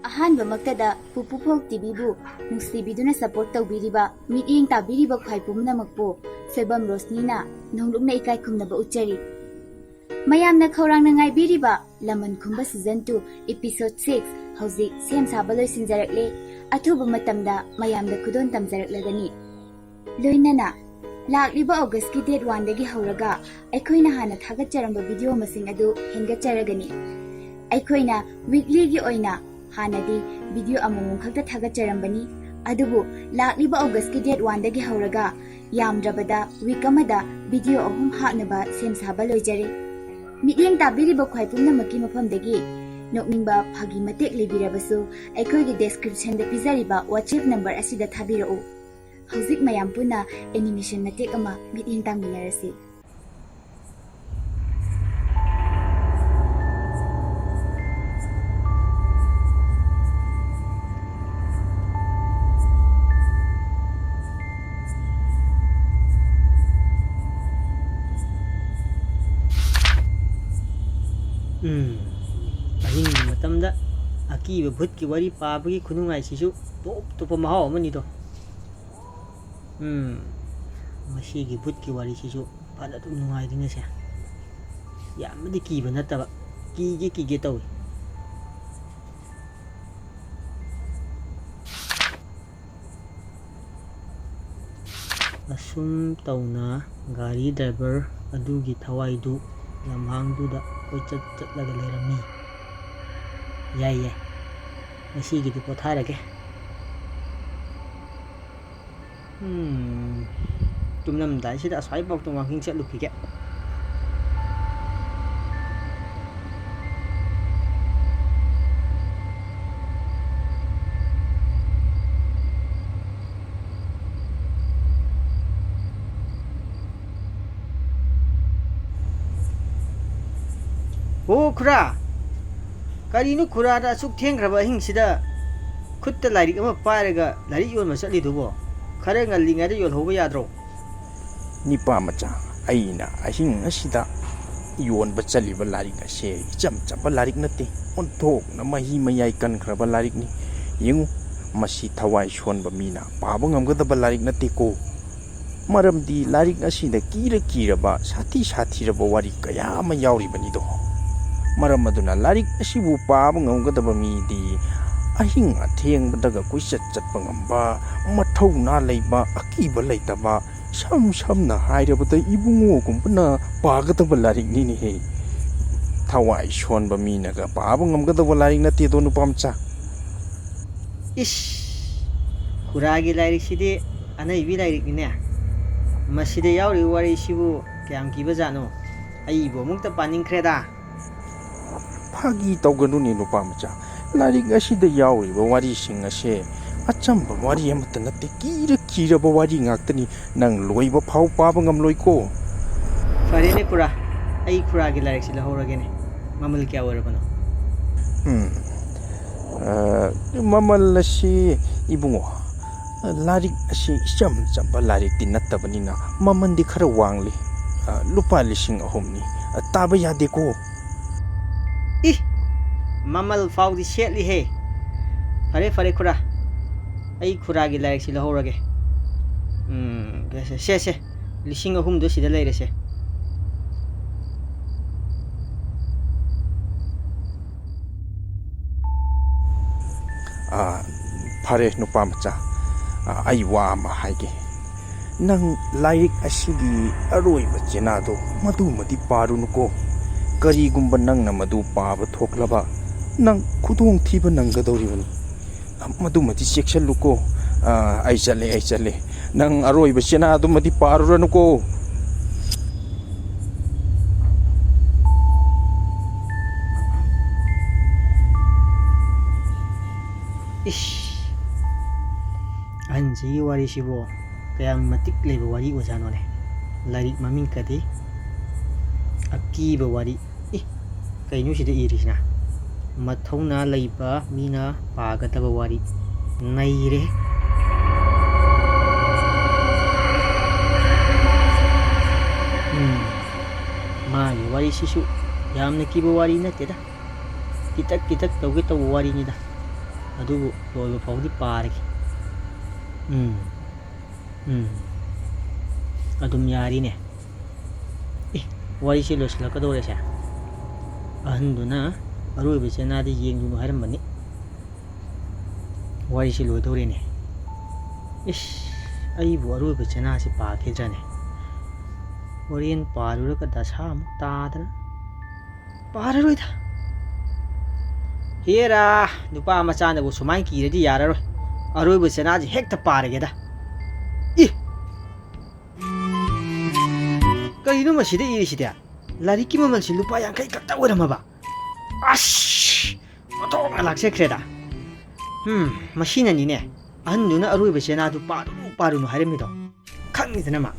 ꯑꯍꯥꯟꯕꯃꯛꯇꯗ ꯄꯨꯄꯨꯐꯧ ꯇꯤꯚꯤꯕꯨ ꯅꯨꯡꯁꯤꯕꯤꯗꯨꯅ support ꯇꯧꯕꯤꯔꯤꯕ ꯃꯤꯠꯌꯦꯡ ꯇꯥꯕꯤꯔꯤꯕ ꯈ꯭ꯋꯥꯏ ꯄꯨꯝꯅꯃꯛꯄꯨ ꯁꯣꯏꯕꯝ ꯔꯣꯁꯅꯤꯅ ꯅꯣꯡꯂꯨꯛꯅ ꯏꯀꯥꯏ ꯈꯨꯝꯅꯕ ꯎꯠꯆꯔꯤ꯫ ꯃꯌꯥꯝꯅ ꯈꯧꯔꯥꯡꯅ ꯉꯥꯏꯕꯤꯔꯤꯕ ꯂꯃꯟ ꯈꯨꯝꯕ ꯁꯤꯖꯟ 2 episode 6 ꯍꯧꯖꯤꯛ ꯁꯦꯝ ꯁꯥꯕ ꯂꯣꯏꯁꯤꯟꯖꯔꯛꯂꯦ꯫ ꯑꯊꯨꯕ ꯃꯇꯝꯗ ꯃꯌꯥꯝꯗ ꯈꯨꯗꯣꯟ ꯇꯝꯖꯔꯛꯂꯒꯅꯤ꯫ ꯂꯣꯏꯅꯅ ꯂꯥꯛꯂꯤꯕ ꯑꯣꯒꯁꯠꯀꯤ ꯗꯦꯠ 1ꯗꯒꯤ ꯍꯧꯔꯒ ꯑꯩꯈꯣꯏꯅ ꯍꯥꯟꯅ ꯊꯥꯒꯠꯆꯔꯝꯕ ꯚꯤꯗꯤꯑꯣ ꯃꯁꯤꯡ ꯑꯗꯨ ꯍꯦꯟꯒꯠꯆꯔꯒꯅꯤ꯫ ꯑꯩꯈꯣꯏꯅ ꯋꯤꯛꯂꯤꯒꯤ ꯑꯣꯏꯅ ꯍꯥꯟꯅꯗꯤ ꯚꯤꯗꯤꯑꯣ ꯑꯃꯃꯝ ꯈꯛꯇ ꯊꯥꯒꯠꯆꯔꯝꯕꯅꯤ, ꯑꯗꯨꯕꯨ ꯂꯥꯛꯂꯤꯕ ꯑꯣꯒꯁꯠꯀꯤ ꯗꯦꯠ 1ꯗꯒꯤ ꯍꯧꯔꯒ ꯌꯥꯝꯗ꯭ꯔꯕꯗ ꯋꯤꯛ ꯑꯃꯗ ꯚꯤꯗꯤꯑꯣ 3 ꯍꯥꯞꯅꯕ ꯁꯦꯝ ꯁꯥꯕ ꯂꯣꯏꯖꯔꯦ꯫ ꯃꯤꯠꯌꯦꯡ ꯇꯥꯕꯤꯔꯤꯕ ꯈ꯭ꯋꯥꯏ ꯄꯨꯝꯅꯃꯛꯀꯤ ꯃꯐꯝꯗꯒꯤ ꯅꯣꯛꯅꯤꯡꯕ ꯐꯥꯒꯤ ꯃꯇꯦꯛ ꯂꯩꯕꯤꯔꯕꯁꯨ ꯑꯩꯈꯣꯏꯒꯤ ꯗꯦꯁꯀ꯭ꯔꯤꯞꯁꯟꯗ ꯄꯤꯖꯔꯤꯕ WhatsApp ꯅꯝꯕꯔ ꯑꯁꯤꯗ ꯊꯥꯕꯤꯔꯛꯎ꯫ ꯍꯧꯖꯤꯛ ꯃꯌꯥꯝ ꯄꯨꯟꯅ ꯑꯦꯅꯤꯃꯦꯁꯟ ꯃꯇꯦꯛ ꯑꯃ ꯃꯤꯠꯌꯦꯡ ꯇꯥꯃꯤꯟꯅꯔꯁꯤ꯫ ꯑꯍꯤꯡꯒꯤ ꯃꯇꯝꯗ ꯑꯀꯤꯕ ꯚꯨꯠꯀꯤ ꯋꯥꯔꯤ ꯄꯥꯕꯒꯤ ꯈꯨꯅꯨꯡꯉꯥꯏꯁꯤꯁꯨ ꯇꯣꯞ ꯇꯣꯞꯄ ꯃꯍꯥꯎ ꯑꯃꯅꯤꯗꯣ꯫ ꯃꯁꯤꯒꯤ ꯚꯨꯠꯀꯤ ꯋꯥꯔꯤꯁꯤꯁꯨ ꯐꯅ ꯑꯗꯨꯝ ꯅꯨꯡꯉꯥꯏꯔꯤꯅꯦꯁꯦ꯫ ꯌꯥꯝꯅꯗꯤ ꯀꯤꯕ ꯅꯠꯇꯕ, ꯀꯤꯒꯦ ꯇꯧꯏ꯫ ꯑꯁꯨꯝ ꯇꯧꯅ ꯒꯥꯔꯤ ꯗ꯭ꯔꯥꯏꯚꯔ ꯑꯗꯨꯒꯤ ꯊꯋꯥꯏꯗꯨ ꯂꯝꯍꯥꯡꯗꯨꯗ ꯀꯣꯏꯆꯠ ꯆꯠꯂꯒ ꯂꯩꯔꯝꯃꯤ꯫ ꯌꯥꯏ, ꯉꯁꯤꯒꯤꯗꯤ ꯄꯣꯊꯥꯔꯒꯦ꯫ ꯇꯨꯝꯂꯝꯗꯥꯏꯁꯤꯗ ꯑꯁ꯭ꯋꯥꯏꯐꯥꯎꯇ ꯋꯥꯛꯀꯤꯡ ꯆꯠꯂꯨꯈꯤꯒꯦ꯫ ꯑꯣ ꯈꯨꯔꯥ, ꯀꯔꯤꯅꯣ ꯈꯨꯔꯥꯗ ꯑꯁꯨꯛ ꯊꯦꯡꯈ꯭ꯔꯕ ꯑꯍꯤꯡꯁꯤꯗ ꯈꯨꯠꯇ ꯂꯥꯏꯔꯤꯛ ꯑꯃ ꯄꯥꯏꯔꯒ ꯂꯥꯏꯔꯤꯛ ꯌꯣꯟꯕ ꯆꯠꯂꯤꯗꯨꯕꯣ? ꯈꯔ ꯉꯜꯂꯤꯉꯩꯗ ꯌꯣꯜꯍꯧꯕ ꯌꯥꯗ꯭ꯔꯣ? ꯅꯤꯄꯥ ꯃꯆꯥ, ꯑꯩꯅ ꯑꯍꯤꯡ ꯑꯁꯤꯗ ꯌꯣꯟꯕ ꯆꯠꯂꯤꯕ ꯂꯥꯏꯔꯤꯛ ꯑꯁꯦ ꯏꯆꯝ ꯆꯝꯕ ꯂꯥꯏꯔꯤꯛ ꯅꯠꯇꯦ, ꯑꯣꯟꯊꯣꯛꯅ ꯃꯍꯤ ꯃꯌꯥꯏ ꯀꯟꯈ꯭ꯔꯕ ꯂꯥꯏꯔꯤꯛꯅꯤ꯫ ꯌꯦꯡꯉꯨ, ꯃꯁꯤ ꯊꯋꯥꯏ ꯁꯣꯟꯕ ꯃꯤꯅ ꯄꯥꯕ ꯉꯝꯒꯗꯕ ꯂꯥꯏꯔꯤꯛ ꯅꯠꯇꯦꯀꯣ꯫ ꯃꯔꯝꯗꯤ ꯂꯥꯏꯔꯤꯛ ꯑꯁꯤꯗ ꯀꯤꯔꯕ ꯁꯥꯊꯤꯔꯕ ꯋꯥꯔꯤ ꯀꯌꯥ ꯑꯃ ꯌꯥꯎꯔꯤꯕꯅꯤꯗꯣ꯫ ꯃꯔꯝ ꯑꯗꯨꯅ ꯂꯥꯏꯔꯤꯛ ꯑꯁꯤꯕꯨ ꯄꯥꯕ ꯉꯝꯒꯗꯕ ꯃꯤꯗꯤ ꯑꯍꯤꯡ ꯑꯊꯦꯡꯕꯗꯒ ꯀꯣꯏꯆꯠ ꯆꯠꯄ ꯉꯝꯕ, ꯃꯊꯧꯅꯥ ꯂꯩꯕ, ꯑꯀꯤꯕ ꯂꯩꯇꯕ, ꯁꯝꯅ ꯍꯥꯏꯔꯕꯗ ꯏꯕꯨꯡꯉꯣꯒꯨꯝꯕꯅ ꯄꯥꯒꯗꯕ ꯂꯥꯏꯔꯤꯛꯅꯤꯅꯦꯍꯦ꯫ ꯊꯋꯥꯏ ꯁꯣꯟꯕ ꯃꯤꯅꯒ ꯄꯥꯕ ꯉꯝꯒꯗꯕ ꯂꯥꯏꯔꯤꯛ ꯅꯠꯇꯦꯗꯣ ꯅꯨꯄꯥ ꯃꯆꯥ꯫ ꯏꯁ, ꯈꯨꯔꯥꯒꯤ ꯂꯥꯏꯔꯤꯛꯁꯤꯗꯤ ꯑꯅꯩꯕꯤ ꯂꯥꯏꯔꯤꯛꯅꯤꯅꯦ꯫ ꯃꯁꯤꯗ ꯌꯥꯎꯔꯤꯕ ꯋꯥꯔꯤꯁꯤꯕꯨ ꯀꯌꯥꯝ ꯀꯤꯕꯖꯥꯠꯅꯣ? ꯑꯩꯕꯨ ꯑꯃꯨꯛꯇ ꯄꯥꯅꯤꯡꯈ꯭ꯔꯦꯗ꯫ ꯐꯥꯒꯤ ꯇꯧꯒꯅꯨꯅꯦ ꯅꯨꯄꯥ ꯃꯆꯥ, ꯂꯥꯏꯔꯤꯛ ꯑꯁꯤꯗ ꯌꯥꯎꯔꯤꯕ ꯋꯥꯔꯤꯁꯤꯡ ꯑꯁꯦ ꯑꯆꯝꯕ ꯋꯥꯔꯤ ꯑꯃꯠꯇ ꯅꯠꯇꯦ, ꯀꯤꯔꯕ ꯋꯥꯔꯤ ꯉꯥꯛꯇꯅꯤ꯫ ꯅꯪ ꯂꯣꯏꯕ ꯐꯥꯎ ꯄꯥꯕ ꯉꯝꯂꯣꯏꯀꯣ꯫ ꯐꯔꯦꯅꯦ ꯈꯨꯔꯥ, ꯑꯩ ꯈꯨꯔꯥꯒꯤ ꯂꯥꯏꯔꯤꯛꯁꯤ ꯂꯧꯍꯧꯔꯒꯦꯅꯦ꯫ ꯃꯃꯜ ꯀꯌꯥ ꯑꯣꯏꯔꯕꯅꯣ? ꯃꯃꯜ ꯑꯁꯤ ꯏꯕꯨꯡꯉꯣ, ꯂꯥꯏꯔꯤꯛ ꯑꯁꯤ ꯏꯆꯝ ꯆꯝꯕ ꯂꯥꯏꯔꯤꯛꯇꯤ ꯅꯠꯇꯕꯅꯤ나 ꯃꯃꯜꯗꯤ ꯈꯔ ꯋꯥꯡꯂꯤ꯫ ꯂꯨꯄꯥ 3,000ꯅꯤ꯫ ꯇꯥꯕ ꯌꯥꯗꯦꯀꯣ꯫ ꯃꯃꯜ ꯐꯥꯎꯗꯤ ꯁꯦꯠꯂꯤꯍꯦ꯫ ꯐꯔꯦ ꯈꯨꯔꯥ, ꯑꯩ ꯈꯨꯔꯥꯒꯤ ꯂꯥꯏꯔꯤꯛꯁꯤ ꯂꯧꯍꯧꯔꯒꯦ꯫ ꯁꯦ 3,000ꯗꯣ ꯁꯤꯗ ꯂꯩꯔꯦꯁꯦ꯫ ꯐꯔꯦ ꯅꯨꯄꯥ ꯃꯆꯥ, ꯑꯩ ꯋꯥ ꯑꯃ ꯍꯥꯏꯒꯦ꯫ ꯅꯪ ꯂꯥꯏꯔꯤꯛ ꯑꯁꯤꯒꯤ ꯑꯔꯣꯏꯕ ꯆꯦꯅꯥꯗꯣ ꯃꯗꯨꯃꯗꯤ ꯄꯥꯔꯨꯅꯨꯀꯣ꯫ ꯀꯔꯤꯒꯨꯝꯕ ꯅꯪꯅ ꯃꯗꯨ ꯄꯥꯕ ꯊꯣꯛꯂꯕ ꯅꯪ ꯈꯨꯗꯣꯡꯊꯤꯕ ꯅꯪꯒꯗꯧꯔꯤꯕꯅꯤ꯫ ꯃꯗꯨꯃꯗꯤ ꯆꯦꯛꯁꯤꯜꯂꯨꯀꯣ꯫ ꯑꯩ ꯆꯠꯂꯦ꯫ ꯅꯪ ꯑꯔꯣꯏꯕ ꯆꯦꯅꯥꯗꯨꯃꯗꯤ ꯄꯥꯔꯨꯔꯅꯨꯀꯣ꯫ ꯑꯍꯟꯁꯤꯒꯤ ꯋꯥꯔꯤꯁꯤꯕꯨ ꯀꯌꯥꯝ ꯃꯇꯤꯛ ꯂꯩꯕ ꯋꯥꯔꯤ ꯑꯣꯏꯖꯥꯠꯅꯣꯅꯦ? ꯂꯥꯏꯔꯤꯛ ꯃꯃꯤꯡ ꯀꯗꯤ ꯑꯀꯤꯕ ꯋꯥꯔꯤ꯫ ꯀꯩꯅꯣ ꯁꯤꯗ ꯏꯔꯤꯁꯤꯅ? ꯃꯊꯧꯅꯥ ꯂꯩꯕ ꯃꯤꯅ ꯄꯥꯒꯗꯕ ꯋꯥꯔꯤ꯫ ꯅꯩꯔꯦ꯫ ꯃꯥꯒꯤ ꯋꯥꯔꯤꯁꯤꯁꯨ ꯌꯥꯝꯅ ꯀꯤꯕ ꯋꯥꯔꯤ ꯅꯠꯇꯦꯗ, ꯀꯤꯇꯛ ꯇꯧꯒꯦ ꯇꯧꯕ ꯋꯥꯔꯤꯅꯤꯗ꯫ ꯑꯗꯨꯕꯨ ꯂꯣꯏꯕ ꯐꯥꯎꯗꯤ ꯄꯥꯔꯒꯦ. ꯑꯗꯨꯝ ꯌꯥꯔꯤꯅꯦ. ꯋꯥꯔꯤꯁꯦ ꯂꯣꯏꯁꯤꯜꯂꯛꯀꯗꯧꯔꯦꯁꯦ. ꯑꯍꯟꯗꯨꯅ ꯑꯔꯣꯏꯕ ꯆꯦꯅꯥꯗꯤ ꯌꯦꯡꯂꯨꯅꯨ ꯍꯥꯏꯔꯝꯕꯅꯤ. ꯋꯥꯔꯤꯁꯦ ꯂꯣꯏꯗꯧꯔꯦꯅꯦ. ꯑꯩꯕꯨ ꯑꯔꯣꯏꯕ ꯆꯦꯅꯥꯁꯤ ꯄꯥꯈꯤꯗ꯭ꯔꯅꯦ. ꯍꯣꯔꯦꯟ ꯄꯥꯔꯨꯔꯒ ꯗꯁꯥ ꯑꯃꯨꯛ ꯇꯥꯗꯅ ꯄꯥꯔꯔꯣꯏꯗ. ꯍꯦꯔꯥ, ꯅꯨꯄꯥ ꯃꯆꯥꯅꯕꯨ ꯁꯨꯃꯥꯏꯅ ꯀꯤꯔꯗꯤ ꯌꯥꯔꯔꯣꯏ. ꯑꯔꯣꯏꯕ ꯆꯦꯅꯥꯁꯤ ꯍꯦꯛꯇ ꯄꯥꯔꯒꯦꯗ. ꯀꯔꯤꯅꯣ ꯃꯁꯤꯗ ꯏꯔꯤꯁꯤꯗꯤ? ꯂꯥꯏꯔꯤꯛꯀꯤ ꯃꯃꯜꯁꯤ ꯂꯨꯄꯥ 50 ꯈꯛꯇ ꯑꯣꯏꯔꯝꯃꯕ. ꯑꯣꯟꯊꯣꯛꯅ ꯂꯥꯛꯆꯈ꯭ꯔꯦꯗ. ꯃꯁꯤꯅꯅꯤꯅꯦ ꯑꯍꯟꯗꯨꯅ ꯑꯔꯣꯏꯕ ꯆꯦꯅꯥꯗꯨ ꯄꯥꯔꯨꯅꯨ ꯍꯥꯏꯔꯝꯃꯤꯗꯣ. ꯈꯪꯉꯤꯗꯅ ꯃꯥ.